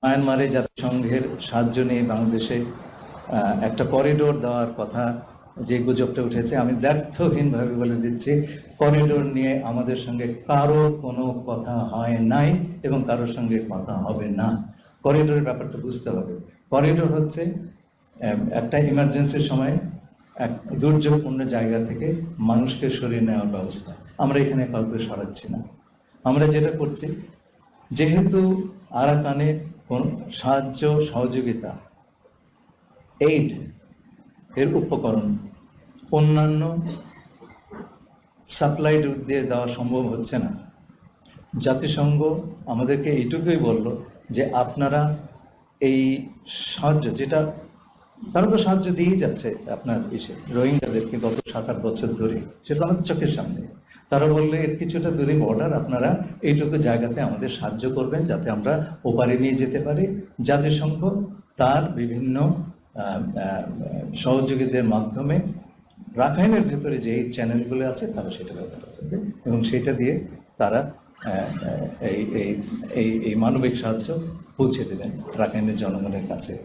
মায়ানমারে জাতিসংঘের সাহায্য নিয়ে বাংলাদেশে একটা করিডোর দেওয়ার কথা যে গুজবটা উঠেছে, আমি দ্ব্যর্থহীনভাবে বলে দিচ্ছি, করিডোর নিয়ে আমাদের সঙ্গে কারো কোনো কথা হয় নাই এবং কারোর সঙ্গে কথা হবে না। করিডোরের ব্যাপারটা বুঝতে হবে। করিডোর হচ্ছে একটা ইমার্জেন্সির সময় এক দুর্যোগপূর্ণ জায়গা থেকে মানুষকে সরিয়ে নেওয়ার ব্যবস্থা। আমরা এখানে কাউকে সরাচ্ছি না। আমরা যেটা করছি, যেহেতু আরাকানে সাহায্য সহযোগিতা এইড এর উপকরণ অন্যান্য সাপ্লাই রুট দিয়ে দেওয়া সম্ভব হচ্ছে না, জাতিসংঘ আমাদেরকে এইটুকুই বলল যে আপনারা এই সাহায্য, যেটা তারা তো সাহায্য দিয়েই যাচ্ছে আপনার রোহিঙ্গাদেরকে গত 7-8 বছর ধরে, সেটা আমাদের চোখের সামনে। তারা বললে এর কিছুটা দূরে বর্ডার, আপনারা এইটুকু জায়গাতে আমাদের সাহায্য করবেন যাতে আমরা ওপারে নিয়ে যেতে পারি। জাতিসংঘ তার বিভিন্ন সহযোগীদের মাধ্যমে রাখাইনের ভেতরে যে চ্যানেলগুলো আছে তারা সেটা ব্যবহার করবে এবং সেটা দিয়ে তারা এই মানবিক সাহায্য পৌঁছে দেবেন রাখাইনের জনগণের কাছে।